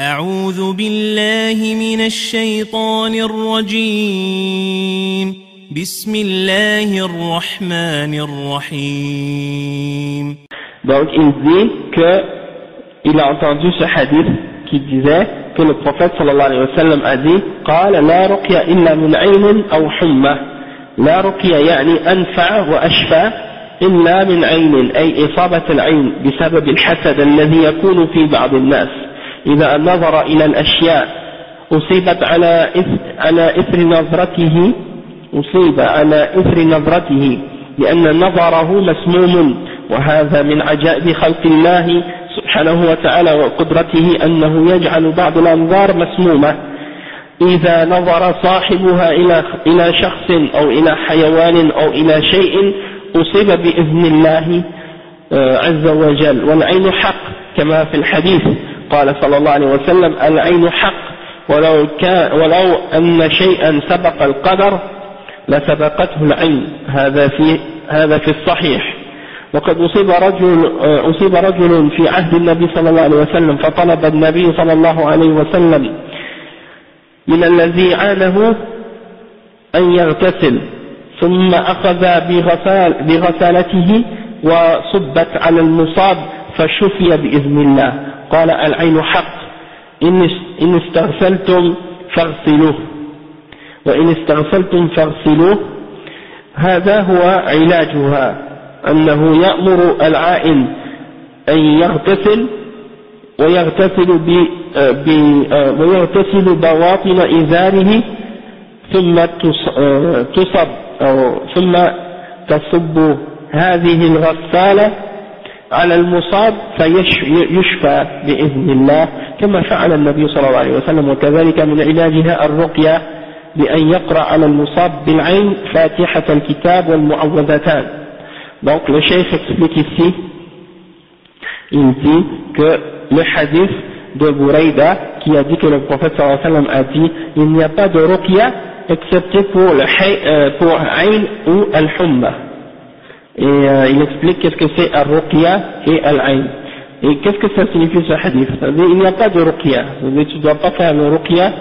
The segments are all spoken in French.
أعوذ بالله من الشيطان الرجيم بسم الله الرحمن الرحيم. Donc il dit qu'il a entendu ce hadith qui disait que le prophète sallallahu alayhi wa sallam a dit قال لا رقية إلا من عين أو حمى. لا رقية يعني أنفع وأشفى إلا من عين، أي إصابة العين بسبب الحسد الذي يكون في بعض الناس إذا نظر إلى الأشياء أصيب على إثر نظرته لأن نظره مسموم، وهذا من عجائب خلق الله سبحانه وتعالى وقدرته أنه يجعل بعض الأنظار مسمومة إذا نظر صاحبها إلى شخص أو إلى حيوان أو إلى شيء أصيب بإذن الله عز وجل. والعين حق كما في الحديث قال صلى الله عليه وسلم العين حق ولو أن شيئا سبق القدر لسبقته العين، هذا في الصحيح. وقد أصيب رجل في عهد النبي صلى الله عليه وسلم فطلب النبي صلى الله عليه وسلم من الذي عانه أن يغتسل، ثم أخذ بغسالته وصبت على المصاب فشفي بإذن الله. قال العين حق إن استغسلتم فاغسلوه وإن استغسلتم فاغسلوه. هذا هو علاجها، أنه يأمر العائن أن يغتسل ويغتسل بواطن إزاره ثم تصب هذه الغسالة على المصاب فيشفى بإذن الله كما فعل النبي صلى الله عليه وسلم. وكذلك من علاجها الرقية بأن يقرأ على المصاب بالعين فاتحة الكتاب والمعوذتان. Donc le cheikh explique ici, il dit que le hadith de Bouraïda qui a dit que le prophète sallallahu alayhi wa sallam a dit il n'y a pas de ruqya excepté pour Ayn ou al-Humma. Et il explique qu'est-ce que c'est al-Ruqya et al-Ayn. Et qu'est-ce que ça signifie ce hadith? C'est-à-dire il n'y a pas de Ruqya, c'est-à-dire tu ne dois pas faire le Ruqya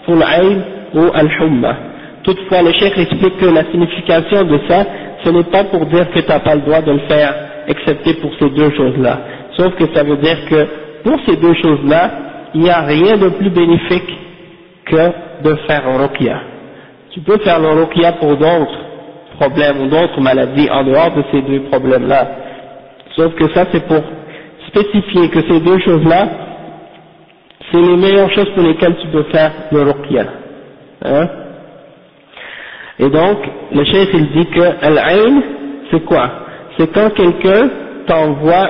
pour l'Ayn ou al-Humma. Toutefois le cheikh explique que la signification de ça, ce n'est pas pour dire que tu n'as pas le droit de le faire excepté pour ces deux choses-là. Sauf que ça veut dire que pour ces deux choses-là, il n'y a rien de plus bénéfique que de faire un ruqya. Tu peux faire le ruqya pour d'autres problèmes ou d'autres maladies en dehors de ces deux problèmes-là. Sauf que ça c'est pour spécifier que ces deux choses-là, c'est les meilleures choses pour lesquelles tu peux faire le ruqya. Hein? Et donc, le cheikh il dit que al-ayn, c'est quoi? C'est quand quelqu'un t'envoie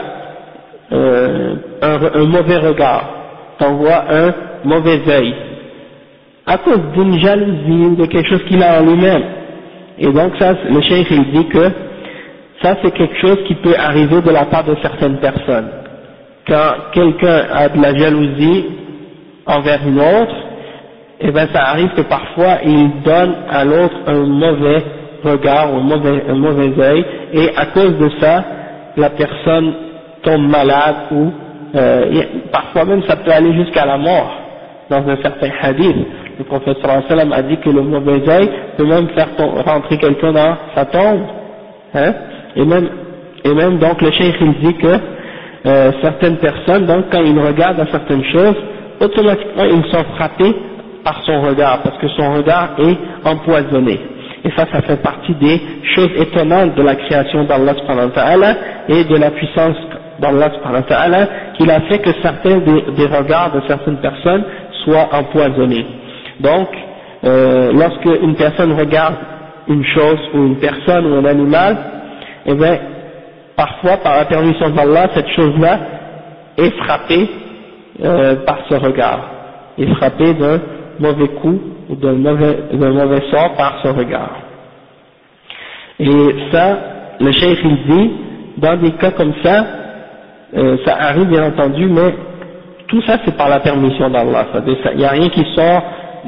un mauvais regard, t'envoie un mauvais œil, à cause d'une jalousie ou de quelque chose qu'il a en lui-même. Et donc ça, le cheikh il dit que ça c'est quelque chose qui peut arriver de la part de certaines personnes. Quand quelqu'un a de la jalousie envers une autre, et bien ça arrive que parfois il donne à l'autre un mauvais regard ou un mauvais œil, et à cause de ça, la personne tombe malade ou parfois même ça peut aller jusqu'à la mort. Dans un certain hadith, le prophète sallallahu alayhi wa sallam a dit que le mauvais œil peut même faire rentrer quelqu'un dans sa tombe. Hein? Et même donc le cheikh il dit que certaines personnes, donc quand ils regardent à certaines choses, automatiquement ils sont frappés par son regard, parce que son regard est empoisonné. Et ça fait partie des choses étonnantes de la création d'Allah subhanahu wa ta'ala et de la puissance d'Allah subhanahu wa ta'ala, qu'il a fait que certains des regards de certaines personnes soient empoisonnés. Donc, lorsque une personne regarde une chose ou une personne ou un animal, eh bien, parfois par la permission d'Allah, cette chose-là est frappée par ce regard, est frappée d'un mauvais coup ou d'un mauvais sort par ce regard. Et ça, le cheikh il dit, dans des cas comme ça, ça arrive bien entendu, mais tout ça c'est par la permission d'Allah. Il n'y a rien qui sort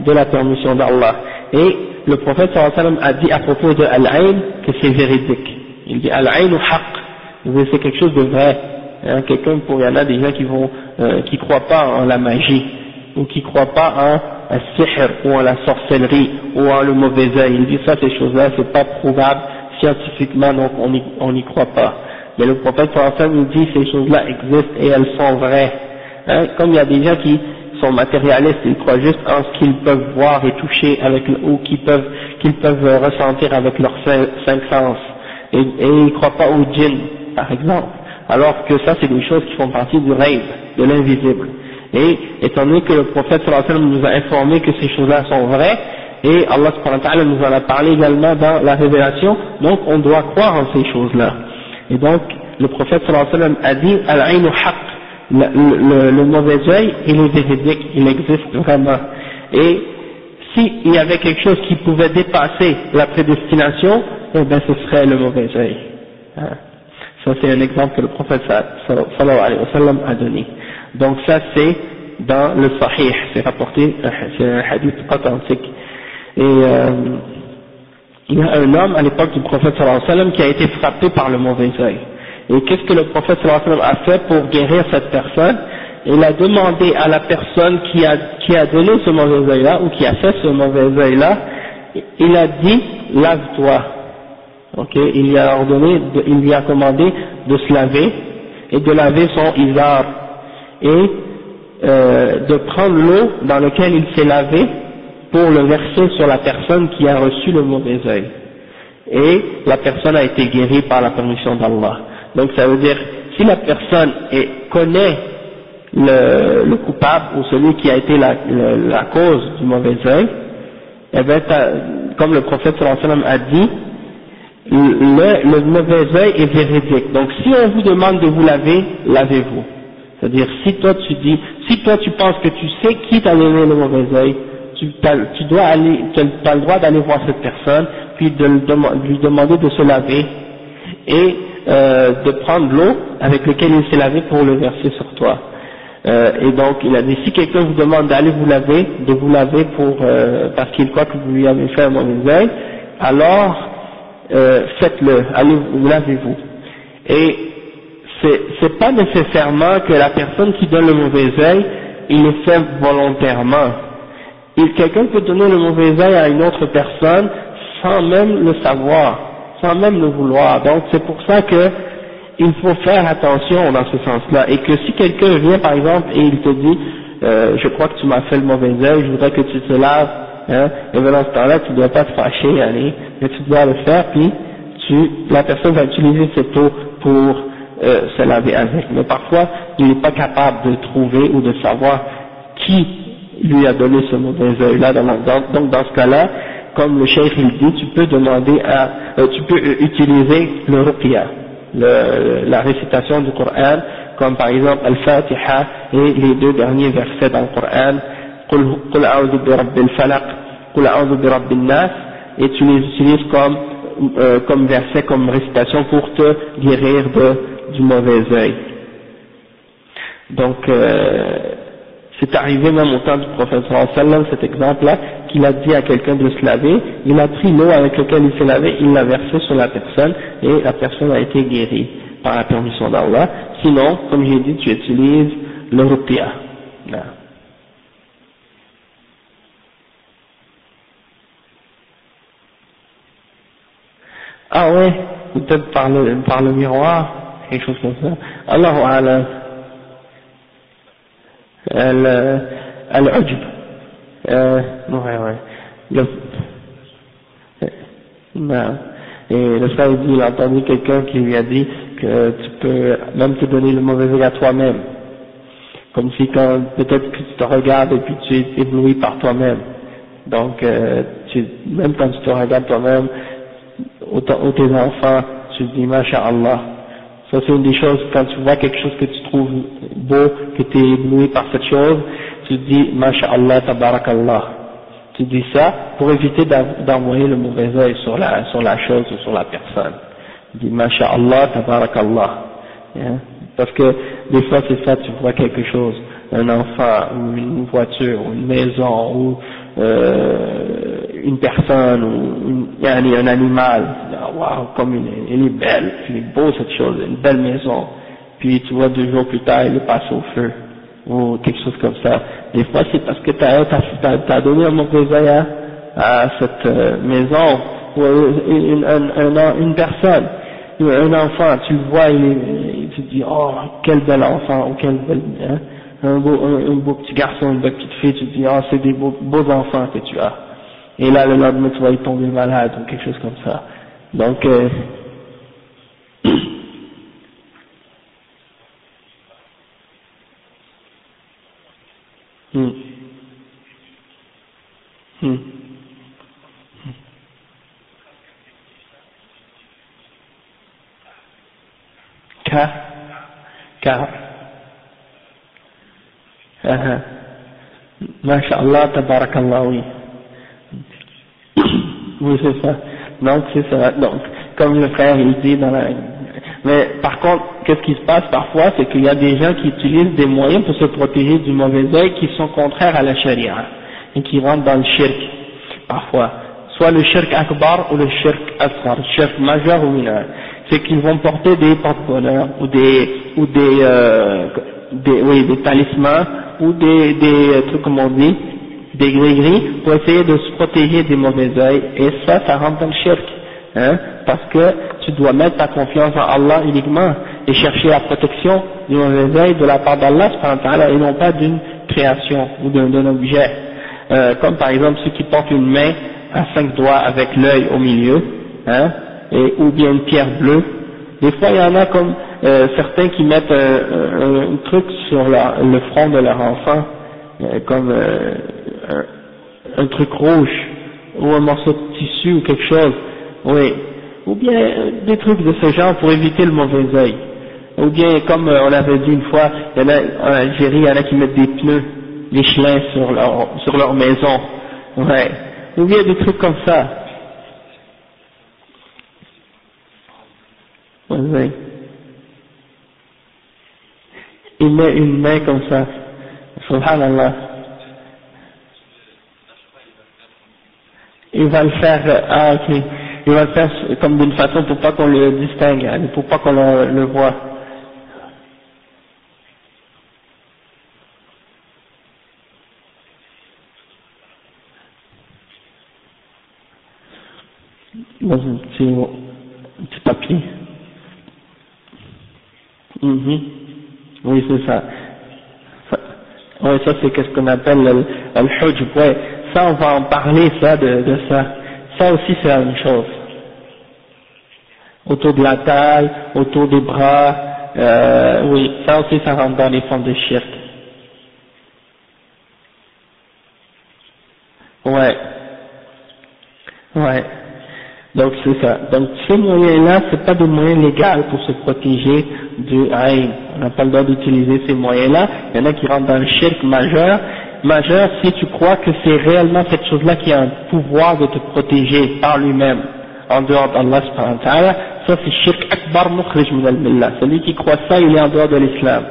de la permission d'Allah. Et le prophète sallallahu alayhi wa sallam a dit à propos de Al-Ayn que c'est véridique. Il dit Al-Ayn haqq, c'est quelque chose de vrai. Hein, il y en a des gens qui croient pas en la magie. ou qui croient pas en sihr ou en la sorcellerie ou en le mauvais œil. Il dit ça, ces choses-là, c'est pas prouvable scientifiquement, donc on n'y croit pas. Mais le prophète sallallahu alayhi wa sallam nous dit ces choses-là existent et elles sont vraies. Hein, comme il y a des gens qui sont matérialistes, ils croient juste en ce qu'ils peuvent voir et toucher avec ou qu'ils peuvent ressentir avec leurs cinq sens. Et ils ne croient pas au djinn, par exemple. Alors que ça, c'est des choses qui font partie du rêve, de l'invisible. Et étant donné que le prophète sallallahu alayhi wa sallam nous a informé que ces choses-là sont vraies, et Allah subhanahu wa ta'ala nous en a parlé également dans la révélation, donc on doit croire en ces choses-là. Et donc, le prophète sallallahu alayhi wa sallam a dit, al-aynu haqq, le mauvais œil, il est véridique, il existe vraiment. Et s'il y avait quelque chose qui pouvait dépasser la prédestination, eh bien ce serait le mauvais œil. Ça c'est un exemple que le prophète sallallahu alayhi wa sallam a donné. Donc ça c'est dans le Sahih, c'est rapporté, c'est un hadith authentique. Et il y a un homme à l'époque du prophète sallallahu alayhi wa sallam qui a été frappé par le mauvais œil. Et qu'est-ce que le prophète sallallahu alayhi wa sallam a fait pour guérir cette personne? Il a demandé à la personne qui a donné ce mauvais œil-là, ou qui a fait ce mauvais œil-là, il a dit, lave-toi. Ok, il lui a ordonné, il lui a commandé de se laver, et de laver son izar, et de prendre l'eau dans laquelle il s'est lavé, pour le verser sur la personne qui a reçu le mauvais œil. Et la personne a été guérie par la permission d'Allah. Donc ça veut dire, si la personne connaît le coupable ou celui qui a été la cause du mauvais œil, eh bien, comme le prophète sallallahu alayhi wa sallam a dit, le mauvais œil est véridique. Donc si on vous demande de vous laver, lavez-vous. C'est-à-dire si toi tu penses que tu sais qui t'a donné le mauvais œil, tu as le droit d'aller voir cette personne, puis de lui demander de se laver et de prendre l'eau avec laquelle il s'est lavé pour le verser sur toi. Et donc il a dit, si quelqu'un vous demande d'aller vous laver, de vous laver parce qu'il croit que vous lui avez fait un mauvais œil, alors faites-le, allez lavez-vous. Et c'est pas nécessairement que la personne qui donne le mauvais œil, il le fait volontairement. Quelqu'un peut donner le mauvais œil à une autre personne sans même le savoir, sans même le vouloir. Donc c'est pour ça que il faut faire attention dans ce sens-là, et que si quelqu'un vient par exemple et il te dit je crois que tu m'as fait le mauvais œil, je voudrais que tu te laves, hein, et bien dans ce temps-là tu ne dois pas te fâcher, allez, mais tu dois le faire, puis la personne va utiliser cette eau pour se laver avec. Mais parfois il n'est pas capable de trouver ou de savoir qui lui a donné ce mauvais œil-là. Donc dans ce cas-là, comme le cheikh il dit, tu peux utiliser le ruqya, la récitation du Coran, comme par exemple Al-Fatiha et les deux derniers versets dans le Coran, Qul a'udhu bi rabbil falaq, Qul a'udhu bi rabbin nas, et tu les utilises comme verset, comme récitation pour te guérir du mauvais œil. Donc c'est arrivé même au temps du prophète sallallahu alayhi wa sallam, cet exemple-là, qu'il a dit à quelqu'un de se laver, il a pris l'eau avec laquelle il s'est lavé, il l'a versé sur la personne, et la personne a été guérie par la permission d'Allah. Sinon, comme j'ai dit, tu utilises le ruqya. Ah ouais, peut-être par le miroir, quelque chose comme ça. Allahu a'lam. Al-ujb. Ouais. Et le frère dit, il a entendu quelqu'un qui lui a dit que tu peux même te donner le mauvais œil à toi-même. Comme si peut-être que tu te regardes et puis tu es ébloui par toi-même. Donc, même quand tu te regardes toi-même, ou tes enfants, tu te dis, Masha'Allah. Ça c'est une des choses, quand tu vois quelque chose que tu trouves beau, que tu es ébloui par cette chose, tu te dis, Masha'Allah, Tabarakallah. Tu dis ça pour éviter d'envoyer le mauvais œil sur la chose ou sur la personne. Tu dis, Masha'Allah, Tabarakallah. Parce que des fois c'est ça, tu vois quelque chose, un enfant, ou une voiture, ou une maison, ou une personne, ou un animal, waouh, comme elle est belle, elle est beau cette chose, une belle maison, puis tu vois 2 jours plus tard, elle est passée au feu, ou quelque chose comme ça. Des fois c'est parce que t'as donné un mauvais œil à cette maison, ou une personne, un enfant, tu le vois, tu te dis, oh, quel bel enfant, ou quel bel, hein, un beau petit garçon, une belle petite fille, tu te dis, oh, c'est des beaux enfants que tu as. Et là, le lendemain, tu vas y tomber malade, ou quelque chose comme ça. Donc, car, Masha'Allah, tabarakallah, oui. Oui, c'est ça. Donc, c'est ça. Donc, comme le frère, il dit dans la... Mais, par contre, qu'est-ce qui se passe parfois, c'est qu'il y a des gens qui utilisent des moyens pour se protéger du mauvais œil qui sont contraires à la charia, et qui rentrent dans le shirk, parfois. Soit le shirk akbar ou le shirk asghar, le shirk majeur ou mineur. C'est qu'ils vont porter des porte-bonheur, ou des talismans, ou des trucs comme on dit, des gris-gris, pour essayer de se protéger des mauvais œils, et ça rentre dans le shirk, hein, parce que tu dois mettre ta confiance en Allah uniquement, et chercher la protection du mauvais œil de la part d'Allah, et non pas d'une création, ou d'un objet, comme par exemple ceux qui portent une main à 5 doigts avec l'œil au milieu, hein, ou bien une pierre bleue. Des fois il y en a comme certains qui mettent un truc sur le front de leur enfant, comme un truc rouge, ou un morceau de tissu ou quelque chose, oui, ou bien des trucs de ce genre pour éviter le mauvais œil. Ou bien comme on avait dit une fois, il y en a en Algérie, il y en a qui mettent des pneus, des chelins sur leur maison, ouais, ou bien des trucs comme ça. Ouais. Il met une main comme ça, subhanallah. Il va le faire, ok, il va le faire comme d'une façon pour pas qu'on le distingue, pour pas qu'on le voit. Dans un petit papier. Oui, c'est ça. Oui, ça c'est ce qu'on appelle le hujb, ouais. Ça, on va en parler, ça, de ça. Ça aussi, c'est la même chose. Autour de la taille, autour des bras, oui, ça aussi, ça rentre dans les formes de shirk. Ouais. Donc c'est ça. Donc ces moyens-là, c'est pas des moyens légaux pour se protéger du aïn. On n'a pas le droit d'utiliser ces moyens-là. Il y en a qui rentrent dans le shirk majeur. Majeur si tu crois que c'est réellement cette chose-là qui a un pouvoir de te protéger par lui-même, en dehors d'Allah subhanahu wa ta'ala. Ça c'est shirk akbar mukhrij min al-millah. Celui qui croit ça, il est en dehors de l'islam.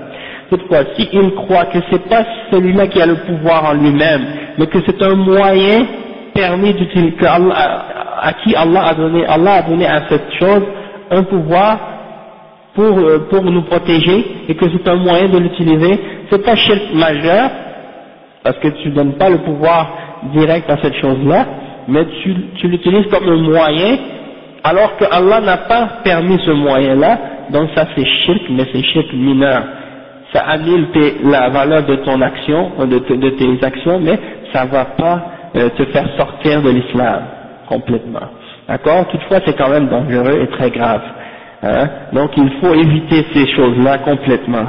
Toutefois, s'il croit que c'est pas celui-là qui a le pouvoir en lui-même, mais que c'est un moyen permis d'utiliser, à qui Allah a donné à cette chose un pouvoir pour nous protéger, et que c'est un moyen de l'utiliser, c'est pas shirk majeur, parce que tu donnes pas le pouvoir direct à cette chose-là, mais tu l'utilises comme un moyen, alors que Allah n'a pas permis ce moyen-là, donc ça c'est shirk, mais c'est shirk mineur. Ça annule la valeur de ton action, de tes actions, mais ça va pas te faire sortir de l'islam complètement. D'accord? Toutefois, c'est quand même dangereux et très grave. Hein? Donc il faut éviter ces choses-là complètement.